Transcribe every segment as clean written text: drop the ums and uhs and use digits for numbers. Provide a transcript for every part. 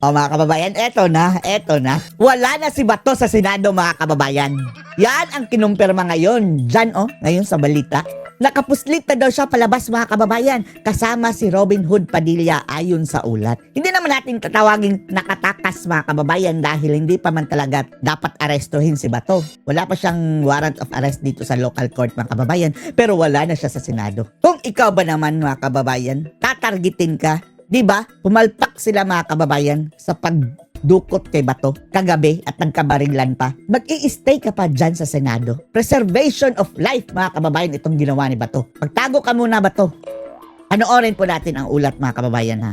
O mga kababayan, eto na. Wala na si Bato sa Senado mga kababayan. Yan ang kinumpirma ngayon. Diyan ngayon sa balita. Nakapuslit na daw siya palabas mga kababayan kasama si Robin Hood Padilla ayon sa ulat. Hindi naman natin tatawaging nakatakas mga kababayan dahil hindi pa man talaga dapat arestuhin si Bato. Wala pa siyang warrant of arrest dito sa local court mga kababayan pero wala na siya sa Senado. Kung ikaw ba naman mga kababayan, tatargetin ka. Diba? Pumalpak sila mga kababayan sa pagdukot kay Bato kagabi at nagkabariglan pa. Mag-i-stay ka pa dyan sa Senado. Preservation of life mga kababayan itong ginawa ni Bato. Pagtago ka muna Bato. Panoorin po natin ang ulat mga kababayan ha.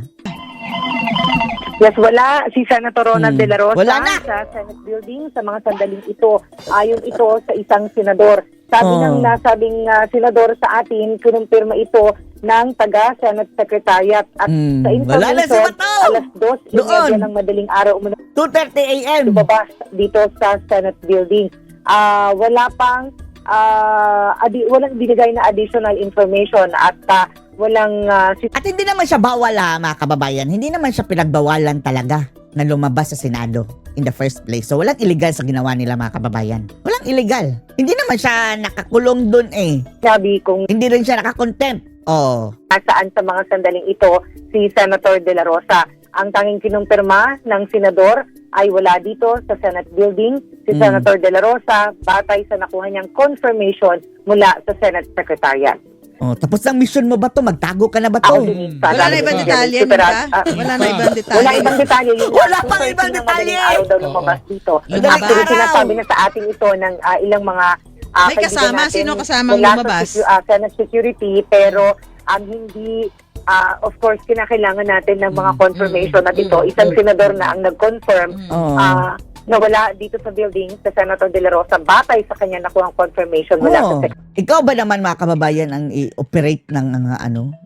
Yes, wala si Senator Ronald De La Rosa Wala na. sa Senate building sa mga sandaling ito. Ayon ito sa isang senador. Sabi ng nasabing senador sa atin, kinumpirma ito ng taga-Senate Secretariat. At sa wala na si information, Bato! alas 2:30 ng madaling araw 2:30 a.m. lumabas dito sa Senate building. Wala pang walang binigay na additional information at walang At hindi naman siya bawal mga kababayan. Hindi naman siya pinagbawalan talaga na lumabas sa Senado in the first place. So walang illegal sa ginawa nila mga kababayan. Walang illegal. Hindi naman siya nakakulong dun sabi kung Hindi rin siya nakakontempt. nasaan sa mga sandaling ito si Senator De La Rosa. Ang tanging kinumpirma ng senador ay wala dito sa Senate building. Si Senator De La Rosa batay sa nakuha niyang confirmation mula sa Senate Secretariat. Tapos ang mission mo ba to? Magtago ka na ba to? Wala na ibang detalye, Mika? Wala na ibang detalye. Wala ibang detalye. Wala pang ibang detalye. Araw daw lumabas dito. Madaling Actually, araw. sinasabi na sa atin ito ng ilang mga May kaibigan kasama? natin Sino kasamang mula sa lumabas? Senate security, pero hindi, of course, kinakailangan natin ng mga confirmation at ito. Isang senador na ang nag-confirm na wala dito sa building sa Senator De La Rosa batay sa kanya nakuhang confirmation mula sa Ikaw ba naman mga kababayan ang i-operate ng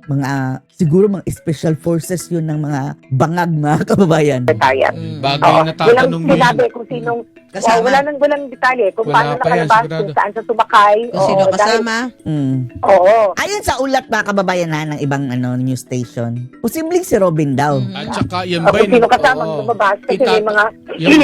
mga siguro mga special forces yun ng mga bangag mga kababayan? Secretariat. Bagay na tatanong Walang sinabi kung sinong Kasama. walang detalye kung Wala paano pa yan, nakalabas, sigurado. kung saan sa sumakay. Kung sino Oo, kasama. Oo. Ayon sa ulat mga kababayan ng ibang news station, posibleng si Robin daw. At saka yan O ba kung sino kasamang lumabas kasi may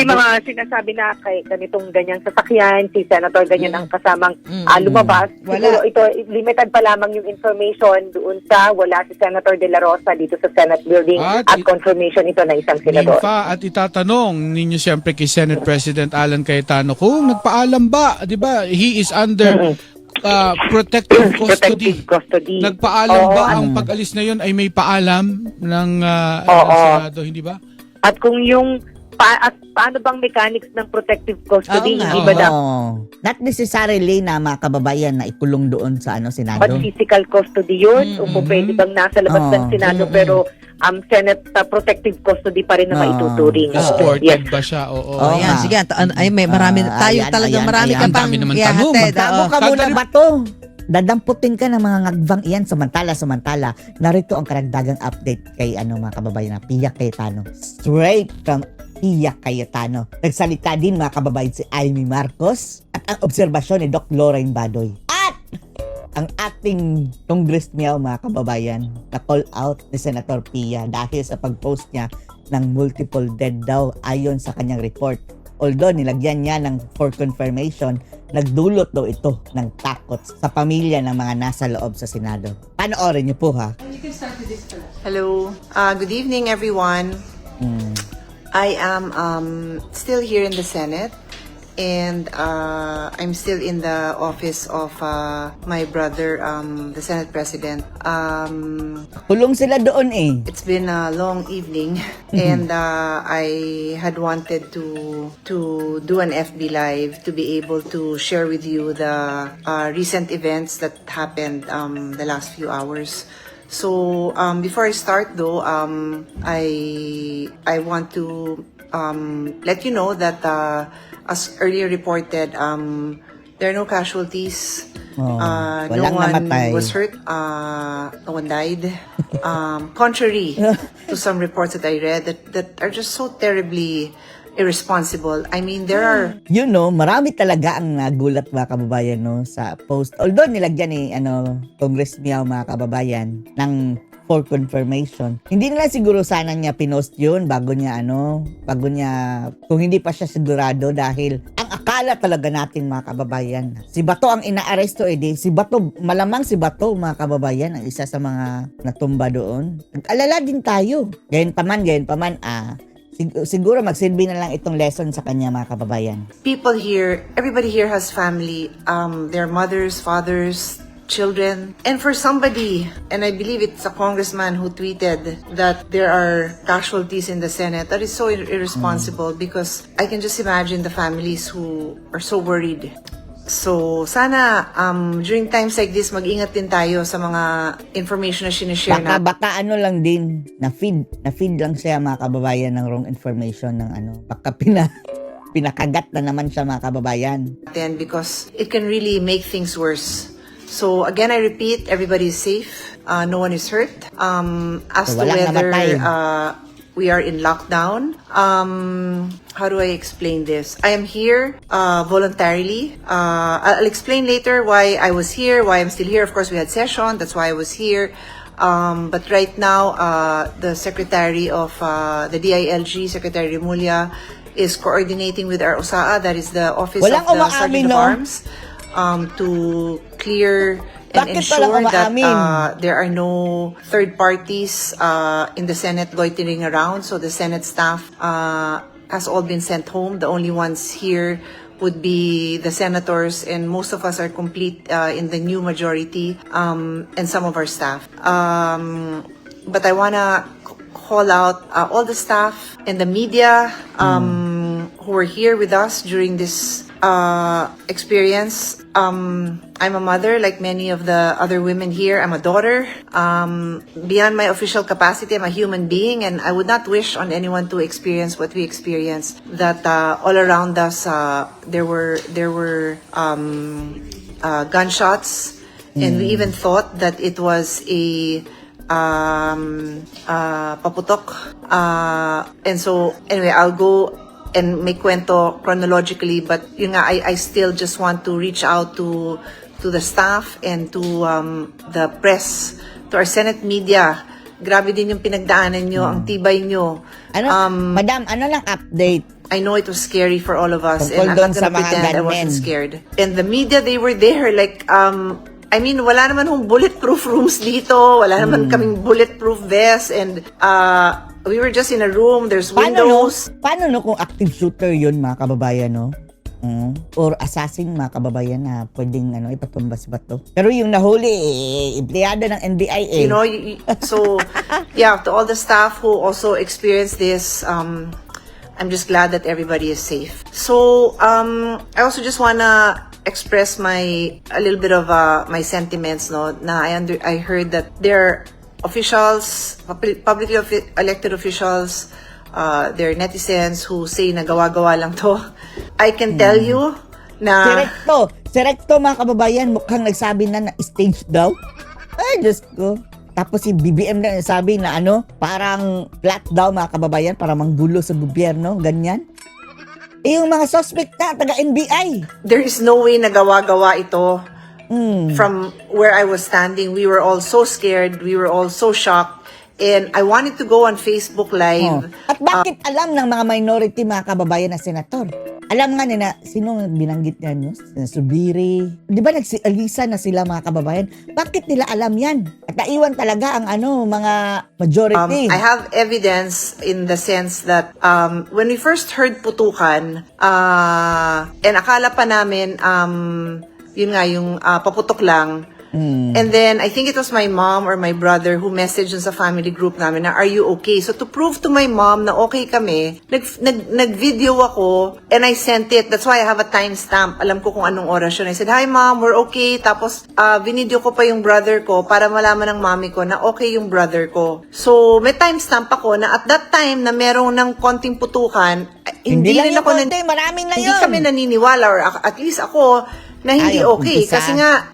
mga sinasabi na kay ganitong ganyang sasakyan, si Senator ganyan ang kasamang lumabas. Wala. Siguro ito, limited pa lamang yung information doon sa wala si Senator De La Rosa dito sa Senate building At at confirmation ito na isang senador. Ninfa, at itatanong ninyo siyempre kay Senate President Alan Cayetano kung nagpaalam ba, di ba, he is under protective custody. Protective custody. Nagpaalam Oo, ba at- ang pag-alis na yun ay may paalam ng Senado, hindi ba? At kung yung paano bang mechanics ng protective custody, Oo nga. hindi ba daw? Not necessarily na mga kababayan na ikulong doon sa Senado. But physical custody yun? O kung pwede bang nasa labas ng Senado pero Senate protective custody pa rin na maituturing. Supported ba siya? Oo. Oo Ayan, nga. sige. May marami. Tayo talagang marami ka Ang pang dami naman ihahatid. tanong. Magtago ka muna ba to? Dadamputin ka ng mga ngagvang iyan samantala. Narito ang karagdagang update kay mga kababayan na Pia Cayetano. Straight from Pia Cayetano. Nagsalita din mga kababayan si Amy Marcos at ang obserbasyon ni Doc Lorraine Badoy. At ang ating Congress Meow mga kababayan na call out ni Senator Pia dahil sa pag-post niya ng multiple dead daw ayon sa kanyang report. Although nilagyan niya ng for confirmation, nagdulot daw ito ng takot sa pamilya ng mga nasa loob sa Senado. Panoorin niyo po ha. Hello. Good evening, everyone. I am still here in the Senate, and I'm still in the office of my brother, the Senate President. Kulong sila doon It's been a long evening, and I had wanted to do an FB Live to be able to share with you the recent events that happened the last few hours. So before I start though, I want to let you know that as earlier reported, there are no casualties. No walang one namatay. was hurt. No one died. Contrary to some reports that I read that are just so terribly irresponsible. I mean, there are Marami talaga ang nagulat mga kababayan sa post. Although nilagyan ni Congress Meow mga kababayan ng for confirmation. Hindi na lang siguro sana niya pinost yun bago niya kung hindi pa siya sigurado, dahil ang akala talaga natin mga kababayan, si Bato ang inaaresto malamang si Bato mga kababayan ang isa sa mga natumba doon. Nag-alala din tayo. Gayon paman, siguro magsilbi na lang itong lesson sa kanya mga kababayan. People here, everybody here has family, their mothers, fathers, children. And for somebody, and I believe it's a congressman who tweeted that there are casualties in the Senate, that is so irresponsible because I can just imagine the families who are so worried. So, sana during times like this, mag-ingat din tayo sa mga information na sinishare na. Baka ano lang din, na-feed lang siya mga kababayan ng wrong information ng baka pinakagat na naman siya mga kababayan. Because it can really make things worse. So again, I repeat, everybody is safe. No one is hurt. As So, to walang whether namatay. we are in lockdown, how do I explain this? I am here voluntarily. I'll explain later why I was here, why I'm still here. Of course, we had session. That's why I was here. But right now, the Secretary of the DILG, Secretary Remulla, is coordinating with our OSAA, that is the Office Walang of the umaamin, Sergeant of no? Arms, to clear and Bakit walang ensure that umaamin? there are no third parties in the Senate loitering around. So the Senate staff has all been sent home. The only ones here would be the senators, and most of us are complete in the new majority, and some of our staff. But I want to call out all the staff and the media who were here with us during this experience. I'm a mother, like many of the other women here. I'm a daughter. Beyond my official capacity, I'm a human being, and I would not wish on anyone to experience what we experienced. That all around us, there were gunshots, and we even thought that it was a paputok. And so, anyway, I'll go and make kwento chronologically, but yun nga, I still just want to reach out to the staff and to the press, to our Senate media. Grabe din yung pinagdaanan nyo, ang tibay nyo. Madam, ano lang update? I know it was scary for all of us, Tungkol and I'm doon not sa gonna mga pretend I gunmen. wasn't scared. And the media, they were there, like, I mean, wala naman hong bulletproof rooms dito, wala naman kaming bulletproof vests, and we were just in a room, there's windows. Paano kung active shooter yun mga kababayan, no? Or assassin mga kababayan na pwedeng ipatumba si Bato. Pero yung nahuli, empleyado ng NBI eh. You know, so, yeah, to all the staff who also experienced this, I'm just glad that everybody is safe. So, I also just wanna express a little bit of my sentiments, no? Na I heard that there are officials, publicly elected officials, there are netizens who say na gawa-gawa lang to. I can tell you na... Serekto mga kababayan, mukhang nagsabi na stage daw. Ay, Diyos ko. Tapos si BBM na nagsabi na parang flat daw mga kababayan, para manggulo sa gobyerno, ganyan. Eh, yung mga suspect na, taga-NBI. There is no way na gawa-gawa ito. From where I was standing, we were all so scared, we were all so shocked, and I wanted to go on Facebook Live. At bakit alam ng mga minority mga kababayan na senator? Alam nga nila, sino binanggit niya nyo? Subiri. Di ba nagsialisa na sila mga kababayan? Bakit nila alam yan? At naiwan talaga ang mga majority. I have evidence in the sense that when we first heard putukan, and akala pa namin, yun nga, yung paputok lang. And then, I think it was my mom or my brother who messaged sa family group namin na, are you okay? So, to prove to my mom na okay kami, nag-video ako and I sent it. That's why I have a timestamp. Alam ko kung anong oras yun. I said, hi mom, we're okay. Tapos, video ko pa yung brother ko para malaman ng mami ko na okay yung brother ko. So, may timestamp ako na at that time na merong ng konting putukan, hindi lang rin yung ako konti, maraming na hindi yun. kami naniniwala, or at least ako, na hindi okay. umpisa. Kasi nga,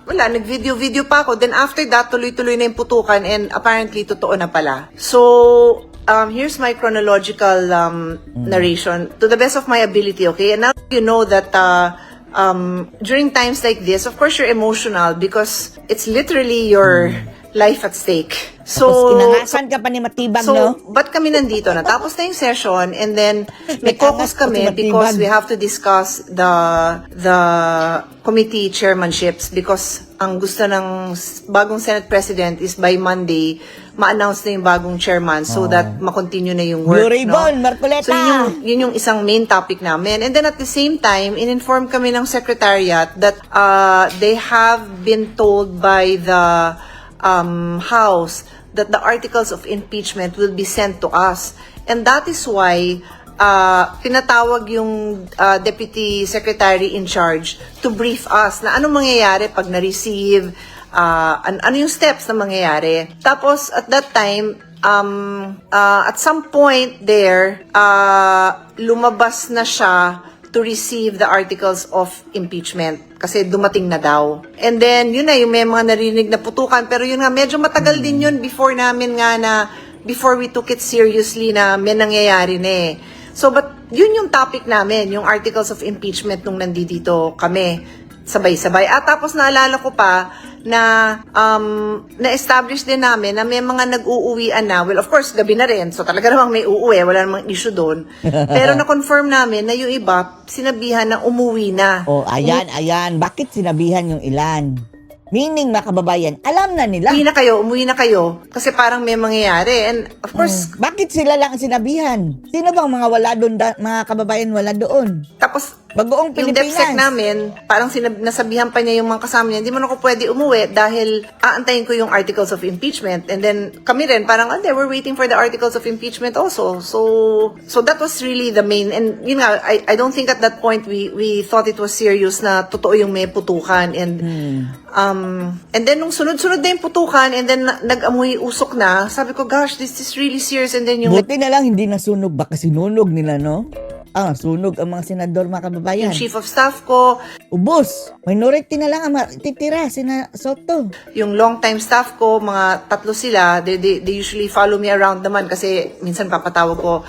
wala, nag-video pa ako. Then after that, tuloy-tuloy na yung putukan, and apparently, totoo na pala. So, here's my chronological narration to the best of my ability, okay? And now you know that during times like this, of course, you're emotional because it's literally your life at stake. Tapos inangasan ka pa ni Matibag, So, no? ba't kami nandito? Natapos na yung session and then may Nag-angas caucus pa si kami Matibag. because we have to discuss the committee chairmanships because ang gusto ng bagong Senate President is by Monday ma-announce na yung bagong chairman so that ma-continue na yung work. Blue Ribbon, Marcoleta. So yun yung isang main topic namin. And then at the same time, in-inform kami ng Secretariat that they have been told by the House that the articles of impeachment will be sent to us. And that is why pinatawag yung Deputy Secretary in charge to brief us na anong mangyayari pag na-receive, ano yung steps na mangyayari. Tapos, at that time, at some point there, lumabas na siya to receive the articles of impeachment kasi dumating na daw. And then, yun na, yung may mga narinig na putukan, pero yun nga, medyo matagal din yun before namin nga na, before we took it seriously na may nangyayari na eh. So, but yun yung topic namin, yung articles of impeachment nung nandito kami, sabay-sabay. At tapos naalala ko pa na na-establish din namin na may mga nag-uuwian na. Well, of course, gabi na rin. So, talaga namang may uuwi. Wala namang issue doon. Pero na-confirm namin na yung iba, sinabihan na umuwi na. Oh, ayan. Bakit sinabihan yung ilan? Meaning, mga kababayan, alam na nila. Umuwi na kayo. Kasi parang may mangyayari. And of course, Bakit sila lang ang sinabihan? Sino bang mga wala doon, mga kababayan wala doon? tapos Bagoong yung Pilipinas. DepSec namin, parang nasabihan pa niya yung mga kasama niya, hindi man ako pwede umuwi dahil aantayin ko yung articles of impeachment. And then kami rin, parang, we're waiting for the articles of impeachment also. So that was really the main, and yun nga, I don't think at that point we thought it was serious na totoo yung may putukan. And then nung sunod-sunod na yung putukan, and then nag-amoy usok na, sabi ko, gosh, this is really serious. And then yung Buti na lang hindi nasunog. Baka sinunog nila, no? Sunog ang mga senador, mga kababayan. chief of staff ko, Ubos. Minority na lang ang titira, sina Soto. yung long-time staff ko, mga 3 sila, they usually follow me around naman kasi minsan papatawag ko,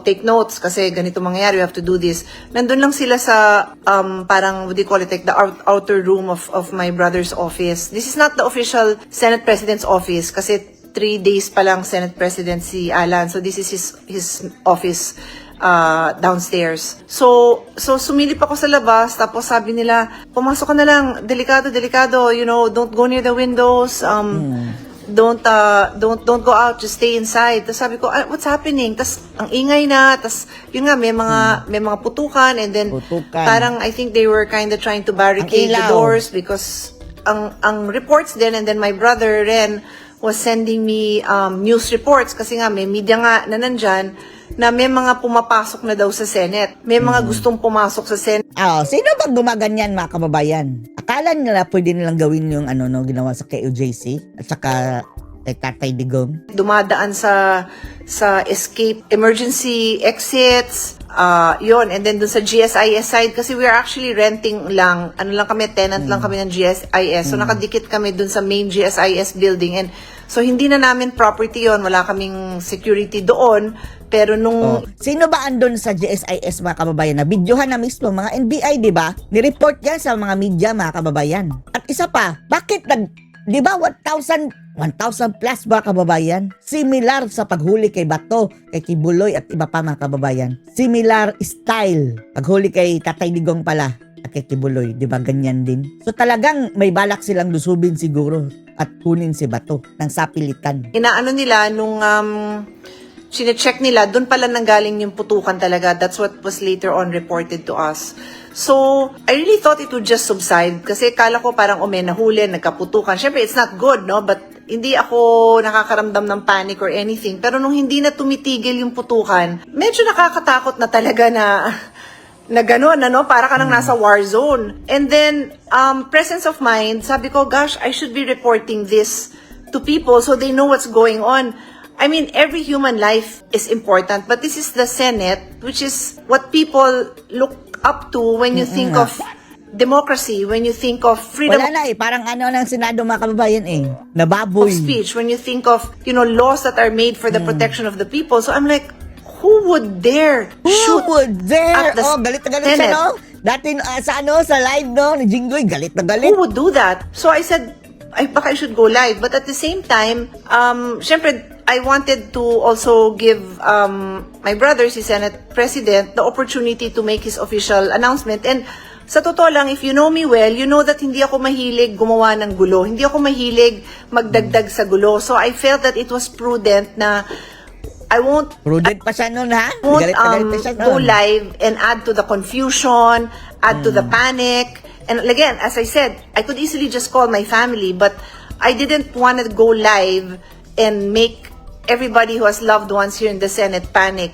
take notes kasi ganito mangyayari, we have to do this. Nandun lang sila sa, parang, what do you call it, like the outer room of my brother's office. This is not the official Senate President's office kasi 3 days pa lang Senate President si Alan. So this is his office downstairs. So sumilip ako sa labas, tapos sabi nila, pumasok ka na lang, delikado, don't go near the windows, don't go out, just stay inside. Tapos sabi ko, what's happening? Tapos ang ingay na, tapos yun nga, may mga putukan, and then parang I think they were kind of trying to barricade the doors because ang reports din, and then my brother Ren was sending me news reports kasi nga may media nga na nandyan na may mga pumapasok na daw sa Senate. May mga gustong pumasok sa Senate. Sino bang gumaganyan, mga kababayan? Akala nila pwede nilang gawin yung ginawa sa KOJC at saka kay Tatay Digong? Dumadaan sa escape emergency exits, yon, and then dun sa GSIS side kasi we are actually renting lang, tenant lang kami ng GSIS. So nakadikit kami dun sa main GSIS building, and so hindi na namin property yon, wala kaming security doon. Pero nung Sino ba andun sa GSIS, mga kababayan? Na videohan na mismo, mga NBI, di ba? Nireport yan sa mga media, mga kababayan. At isa pa, bakit di ba 1,000 plus, mga kababayan? Similar sa paghuli kay Bato, kay Kibuloy at iba pa, mga kababayan. Similar style. Paghuli kay Tatay Digong pala at kay Kibuloy, di ba? Ganyan din. So talagang may balak silang lusubin siguro at kunin si Bato ng sapilitan. inaano nila nung sine-check nila, doon pala nanggaling yung putukan talaga. That's what was later on reported to us. So, I really thought it would just subside kasi kala ko parang may nahuli, nagkaputukan. Syempre, it's not good, no? But hindi ako nakakaramdam ng panic or anything. Pero nung hindi na tumitigil yung putukan, medyo nakakatakot na talaga na gano'n, para ka nang nasa war zone. And then, presence of mind, sabi ko, gosh, I should be reporting this to people so they know what's going on. I mean, every human life is important, but this is the Senate, which is what people look up to when you think of democracy, when you think of freedom Wala na parang ng Senado, mga kababayan of nababoy. speech, when you think of, laws that are made for the protection of the people. So I'm like, who would dare shoot Who would dare? at the Galit na galit siya, Senate? no? Dati sa live, no, ni Jinggoy, galit na galit. Who would do that? So I said, baka I should go live. But at the same time, syempre, I wanted to also give my brother, si Senate President, the opportunity to make his official announcement. And sa totoo lang, if you know me well, you know that hindi ako mahilig gumawa ng gulo. Hindi ako mahilig magdagdag sa gulo. So I felt that it was prudent na I won't Prudent pa siya nun, ha? won't Galit na galit pa siya nun. go live and add to the confusion, add to the panic. And again, as I said, I could easily just call my family, but I didn't want to go live and make everybody who has loved ones here in the Senate panic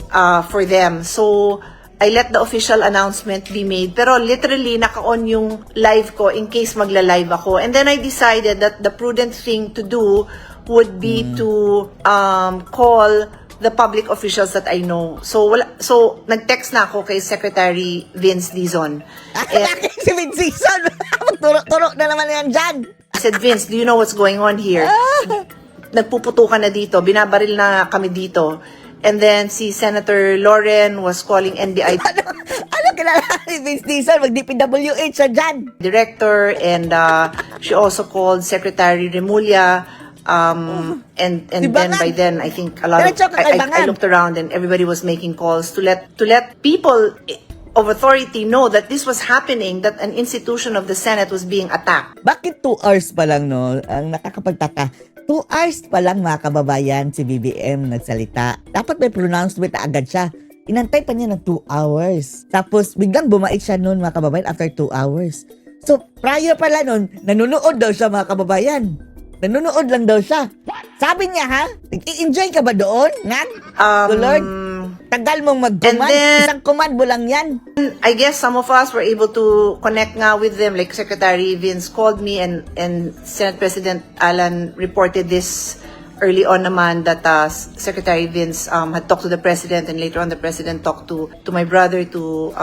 for them. So I let the official announcement be made. Pero literally, naka-on yung live ko in case magla-live ako. And then I decided that the prudent thing to do would be to call the public officials that I know. So nag-text na ako kay Secretary Vince Dizon. Si Vince Season. Magturo-turo na naman yan dyan. I said, Vince, do you know what's going on here? Nagpuputukan na dito, binabaril na kami dito. And then si Senator Lauren was calling NBI Ano kilala ni Vince Season? Mag-DPWH siya dyan. director, and she also called Secretary Remulla. And Diba then nga? by then I think a lot of Diretso ka I kailangan. looked around and everybody was making calls to let people of authority know that this was happening, that an institution of the Senate was being attacked. Bakit 2 hours pa lang, no? Ang nakakapagtaka. 2 hours pa lang, mga kababayan, si BBM nagsalita. Dapat may pronouncement na agad siya. Inantay pa niya ng 2 hours. Tapos, biglang bumait siya noon, mga kababayan, after 2 hours. So, prior pala noon, nanonood daw siya, mga kababayan. Nanonood lang daw siya. Sabi niya, ha? Nag-i-enjoy ka ba doon? Lord, tagal mong mag-command. And then- Isang command mo lang yan. I guess some of us were able to connect nga with them. Like Secretary Vince called me, and Senate President Alan reported this early on naman, that Secretary Vince had talked to the President, and later on the President talked to my brother, to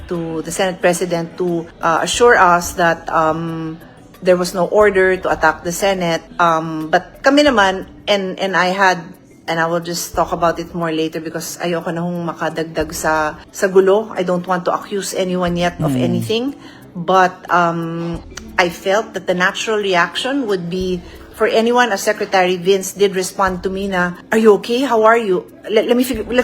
the Senate President, to assure us that there was no order to attack the Senate. But kami naman, and I will just talk about it more later because ayoko na hong makadagdag sa gulo. I don't want to accuse anyone yet of anything. But I felt that the natural reaction would be for anyone, as Secretary Vince did respond to me na, "Are you okay? How are you? Let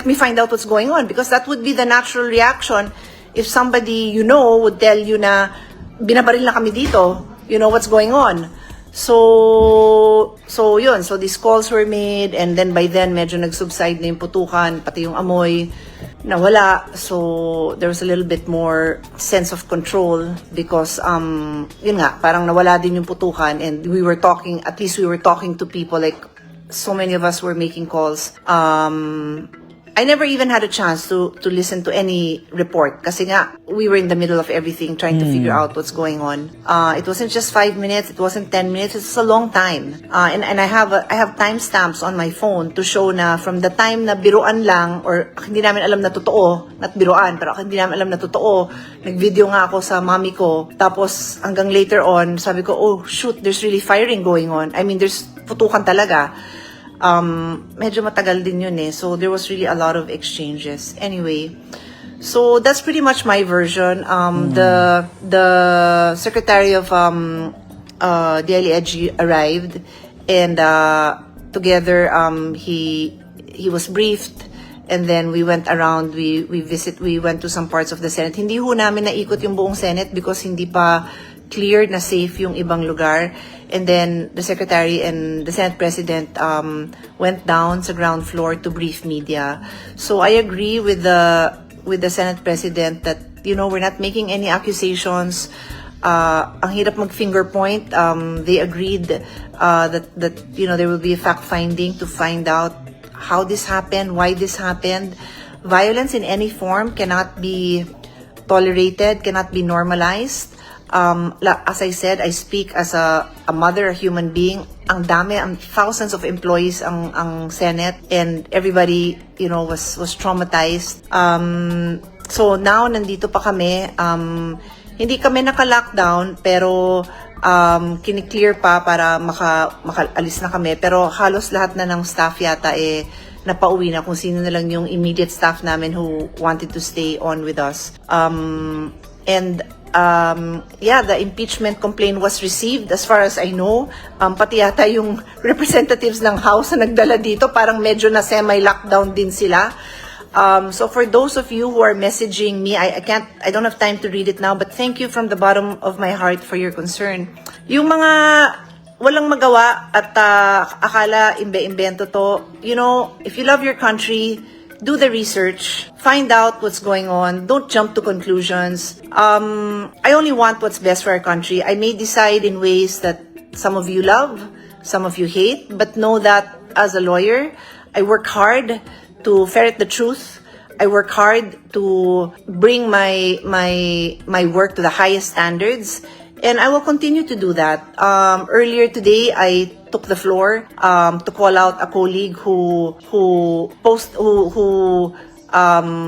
me find out what's going on." Because that would be the natural reaction if somebody you know would tell you na binabaril na kami dito. You know what's going on. So yun. So these calls were made, and then by then medyo nag-subside na yung putukan, pati yung amoy nawala. So there was a little bit more sense of control because yun nga, parang nawala din yung putukan, and at least we were talking to people, like so many of us were making calls. I never even had a chance to listen to any report kasi nga we were in the middle of everything trying to figure out what's going on. It wasn't just 5 minutes, it wasn't 10 minutes, it's a long time. And I have timestamps on my phone to show na from the time na biruan lang, or hindi namin alam na totoo, not biruan, pero hindi namin alam na totoo, nag-video nga ako sa mommy ko, tapos hanggang later on, sabi ko, oh shoot, there's really firing going on. I mean, there's putukan talaga. Medyo matagal din yun eh. So there was really a lot of exchanges. Anyway, so that's pretty much my version. The Secretary of DILG arrived, and together he was briefed, and then we went around, we went to some parts of the Senate. Hindi ho namin naikot yung buong Senate because hindi pa cleared na safe yung ibang lugar. And then the Secretary and the Senate President went down sa ground floor to brief media. So I agree with the Senate President that, you know, we're not making any accusations. Ang hirap mag-finger point. They agreed that you know, there will be a fact-finding to find out how this happened, why this happened. Violence in any form cannot be tolerated, cannot be normalized. As I said, I speak as a mother, a human being. Ang dami, thousands of employees ang Senate, and everybody, you know, was traumatized. So now nandito pa kami. Hindi kami naka-lockdown, pero kiniklear pa para makaalis na kami. Pero halos lahat na ng staff yata napauwi na, kung sino na lang yung immediate staff namin who wanted to stay on with us. And the impeachment complaint was received as far as I know. Pati yata yung representatives ng House na nagdala dito, parang medyo na semi-lockdown din sila. So for those of you who are messaging me, I don't have time to read it now, but thank you from the bottom of my heart for your concern. Yung mga walang magawa at akala imbe-imbento to, if you love your country, do the research, find out what's going on, don't jump to conclusions. I only want what's best for our country. I may decide in ways that some of you love, some of you hate, but know that as a lawyer, I work hard to ferret the truth. I work hard to bring my work to the highest standards, and I will continue to do that. Earlier today, I took the floor to call out a colleague who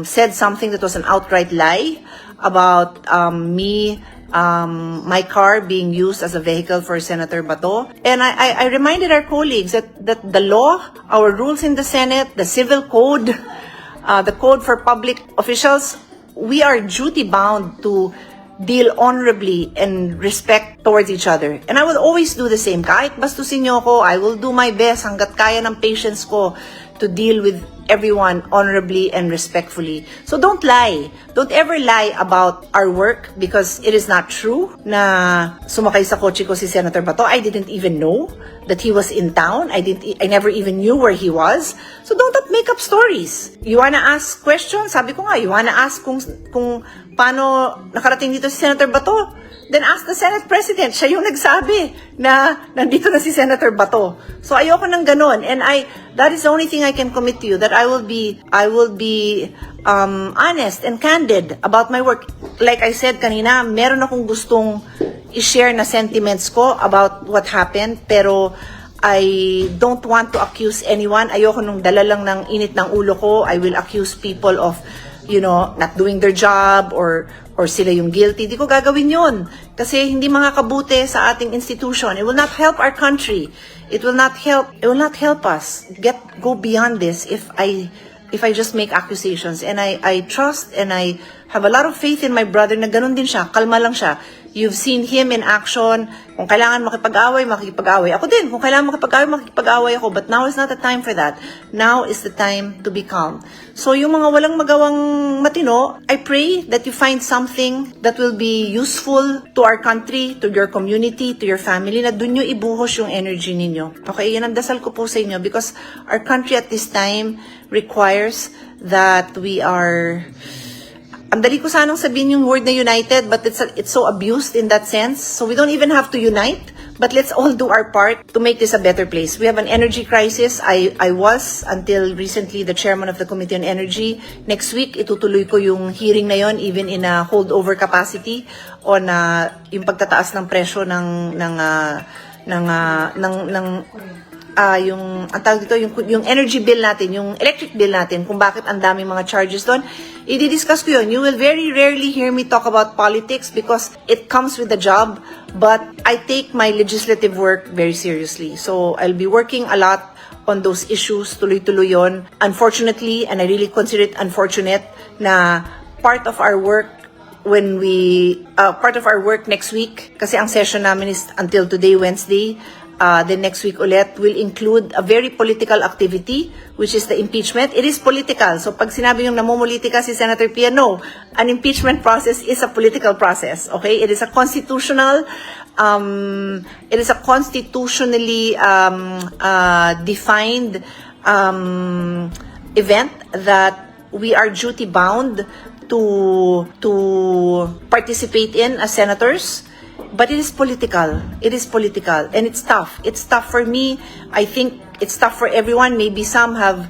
said something that was an outright lie about my car being used as a vehicle for Senator Bato. And I reminded our colleagues that the law, our rules in the Senate, the civil code, the code for public officials, we are duty bound to deal honorably and respect towards each other. And I will always do the same. Kahit bastusin niyo ako, I will do my best hanggat kaya ng patience ko to deal with everyone honorably and respectfully. So don't lie. Don't ever lie about our work because it is not true na sumakay sa kotse ko si Senator Bato. I didn't even know that he was in town. I never even knew where he was. So don't make up stories. You wanna ask questions? Sabi ko nga, you wanna ask kung paano nakarating dito si Senator Bato? Then ask the Senate President. Siya yung nagsabi na nandito na si Senator Bato. So ayoko ng ganon. And that is the only thing I can commit to you, that I will be honest and candid about my work. Like I said kanina, meron akong gustong i-share na sentiments ko about what happened, pero I don't want to accuse anyone. Ayoko nung dala lang ng init ng ulo ko. I will accuse people of not doing their job or sila yung guilty. Di ko gagawin yun. Kasi hindi makakabuti sa ating institution. It will not help our country. It will not help us go beyond this if I just make accusations. And I trust and I have a lot of faith in my brother na ganun din siya. Kalma lang siya. You've seen him in action. Kung kailangan makipag-away, makikipag-away. Ako din, kung kailangan makipag-away ako. But now is not the time for that. Now is the time to be calm. So yung mga walang magawang matino, I pray that you find something that will be useful to our country, to your community, to your family, na dun nyo ibuhos yung energy ninyo. Okay, yan ang dasal ko po sa inyo because our country at this time requires that we are... Ang dali ko sanang sabihin yung word na united, but it's so abused in that sense. So we don't even have to unite, but let's all do our part to make this a better place. We have an energy crisis. I was, until recently, the chairman of the Committee on Energy. Next week, itutuloy ko yung hearing na yon, even in a holdover capacity on yung pagtataas ng presyo yung ang tawag dito, yung energy bill natin, yung electric bill natin, kung bakit ang daming mga charges doon, i-discuss ko yun. You will very rarely hear me talk about politics because it comes with the job, but I take my legislative work very seriously. So I'll be working a lot on those issues, tuloy-tuloy yun. Unfortunately, and I really consider it unfortunate, na part of our work next week, kasi ang session namin is until today, Wednesday, then next week ulit will include a very political activity, which is the impeachment. It is political. So pag sinabi yung namumulitika si Senator Pia, no, an impeachment process is a political process. Okay? It is a constitutionally defined event that we are duty bound to participate in as senators. But it is political. It is political. And it's tough. It's tough for me. I think it's tough for everyone. Maybe some have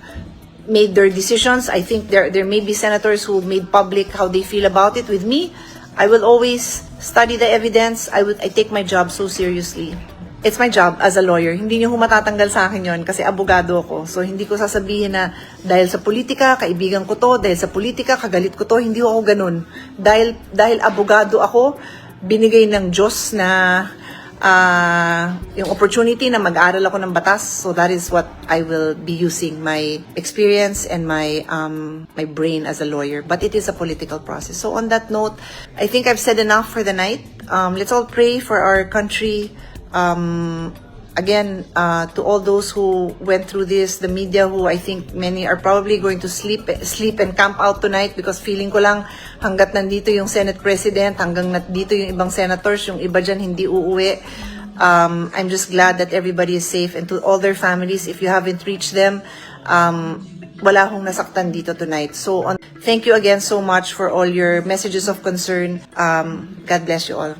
made their decisions. I think there may be senators who made public how they feel about it. With me, I will always study the evidence. I take my job so seriously. It's my job as a lawyer. Hindi niyo matatanggal sa akin yon kasi abogado ako. So hindi ko sasabihin na dahil sa politika, kaibigan ko to. Dahil sa politika, kagalit ko to. Hindi ako ganun. Dahil abogado ako, binigay ng Diyos na yung opportunity na mag-aral ako ng batas. So that is what I will be using, my experience and my brain as a lawyer. But it is a political process. So on that note, I think I've said enough for the night. Let's all pray for our country. Again, to all those who went through this, the media who I think many are probably going to sleep and camp out tonight because feeling ko lang hanggat nandito yung Senate President, hanggang nandito yung ibang senators, yung iba dyan hindi uuwi. I'm just glad that everybody is safe, and to all their families, if you haven't reached them, wala akong nasaktan dito tonight. So, thank you again so much for all your messages of concern. God bless you all.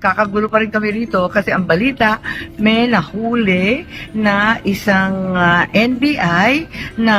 Kakagulo pa rin kami rito kasi ang balita, may nahuli na isang NBI na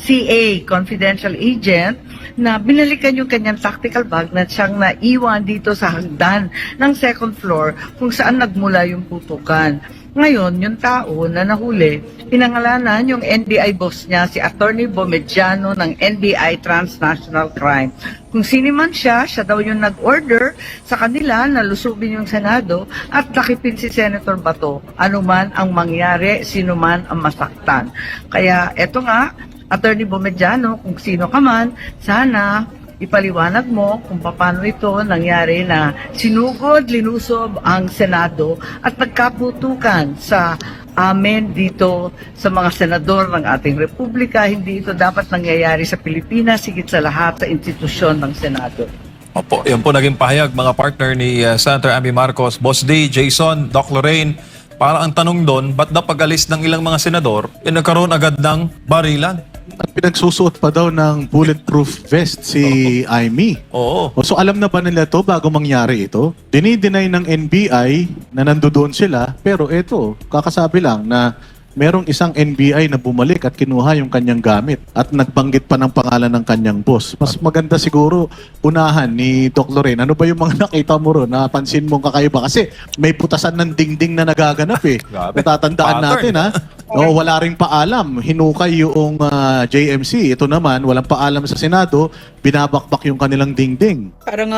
CA, confidential agent, na binalikan yung kanyang tactical bag na siyang naiwan dito sa hagdan ng second floor kung saan nagmula yung putukan. Ngayon, yung tao na nahuli, pinangalanan yung NBI boss niya, si Attorney Bomediano ng NBI Transnational Crime. Kung sino man siya daw yung nag-order sa kanila na lusubin yung Senado at takipin si Senator Bato. Ano man ang mangyari, sino man ang masaktan. Kaya eto nga, Attorney Bomediano, kung sino ka man, sana ipaliwanag mo kung paano ito nangyari na sinugod, linusob ang Senado at nagkaputukan sa amin dito sa mga senador ng ating Republika. Hindi ito dapat nangyayari sa Pilipinas, higit sa lahat sa institusyon ng Senado. Opo, yan po naging pahayag mga partner ni Senator Amy Marcos, Boss D, Jason, Doc Lorraine. Para ang tanong doon, ba't na pag-alis ng ilang mga senador, nagkaroon agad ng barilan? At pinagsusuot pa daw ng bulletproof vest si Amy. Oo. So alam na ba nila to bago mangyari ito? Dinideny ng NBI na nandoon sila, pero ito, kakasabi lang na merong isang NBI na bumalik at kinuha yung kanyang gamit at nagbanggit pa ng pangalan ng kanyang boss. Mas maganda siguro unahan ni Doc Lorraine. Ano ba yung mga nakita mo ron? Napansin mong kakaiba? Kasi may putasan ng dingding na nagaganap eh. Grabe. Natatandaan natin ha. No, wala ring paalam. Hinukay yung JMC. Ito naman, walang paalam sa Senado. Binabakbak yung kanilang dingding. Parang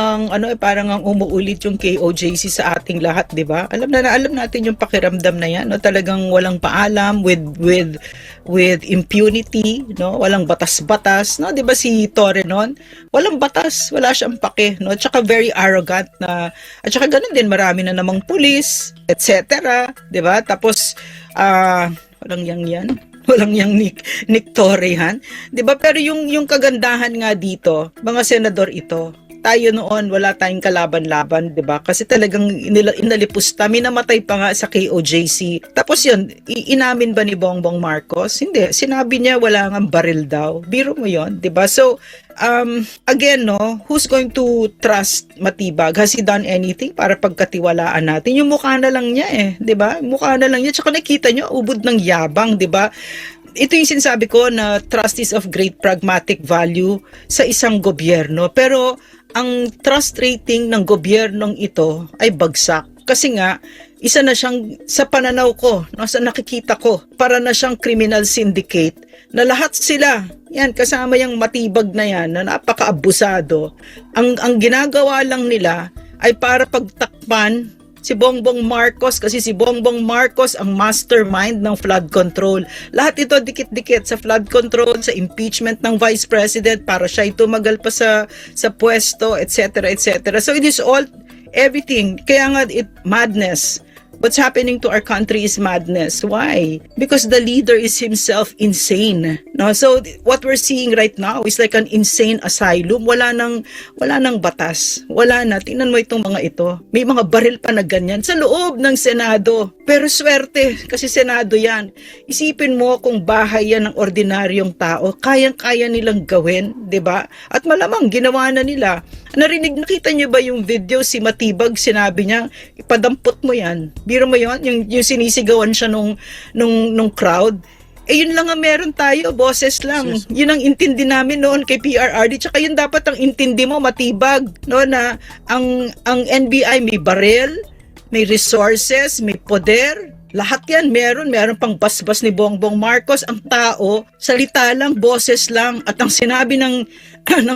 ang umuulit yung KOJC sa ating lahat, 'di ba? Alam natin yung pakiramdam na 'yan, no? Talagang walang paalam with impunity, no? Walang batas-batas, no? 'Di ba si Torre noon? Walang batas, wala siyang pake, no? Tsaka very arrogant na at saka ganun din marami na namang pulis, etc., 'di ba? Tapos walang yan. Walang yang Nick Torrehan. 'Di ba? Pero yung kagandahan nga dito, mga senador ito, tayo noon wala tayong kalaban-laban, 'di ba? Kasi talagang inalipusta, minamatay pa nga sa KOJC. Tapos 'yun, inamin ba ni Bongbong Marcos? Hindi, sinabi niya wala ngang baril daw. Biro mo 'yon, 'di ba? So, again, no, who's going to trust Matibag? Has he done anything para pagkatiwalaan natin? Yung mukha na lang niya eh, 'di ba? Mukha na lang niya. Tsaka nakita niyo ubod ng yabang, 'di ba? Ito yung sinasabi ko na trust is of great pragmatic value sa isang gobyerno. Pero ang trust rating ng gobyernong ito ay bagsak. Kasi nga, isa na siyang, sa pananaw ko, sa nakikita ko, para na siyang criminal syndicate na lahat sila, yan, kasama yung Matibag na yan, na napaka-abusado. Ang ginagawa lang nila ay para pagtakpan si Bongbong Marcos, kasi si Bongbong Marcos ang mastermind ng flood control. Lahat ito dikit-dikit sa flood control, sa impeachment ng Vice President para siya tumagal pa sa pwesto, etc., etc. So it is all, everything. Kaya nga, madness. What's happening to our country is madness. Why? Because the leader is himself insane. No? So what we're seeing right now is like an insane asylum. Wala nang batas. Wala na. Tingnan mo itong mga ito. May mga baril pa na ganyan sa loob ng Senado. Pero swerte, kasi Senado yan. Isipin mo kung bahay yan ng ordinaryong tao, kayang-kaya nilang gawin, 'di ba? At malamang ginawa na nila. Nakita niyo ba yung video, si Matibag, sinabi niya, ipadampot mo yan. Biro mo yon, yung sinisigawan siya nung crowd. Yun lang ang meron tayo, boses lang. Yun ang intindi namin noon kay PRRD. Tsaka yun dapat ang intindi mo, Matibag, no, na ang NBI may baril, may resources, may poder. Lahat yan meron pang basbas ni Bongbong Marcos. Ang tao, salita lang, boses lang. At ang sinabi ng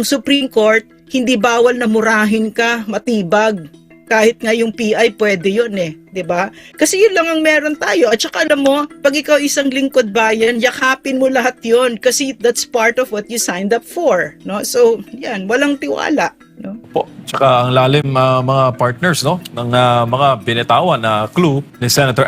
Supreme Court, hindi bawal na murahin ka, Matibag. Kahit nga yung PI, pwede yun eh. 'Di ba? Kasi yun lang ang meron tayo. At saka alam mo, pag ikaw isang lingkod bayan, yakapin mo lahat yun. Kasi that's part of what you signed up for. No? So, yan, walang tiwala. No? Po. Tsaka ang lalim mga partners no ng mga binitawan na clue ni Senator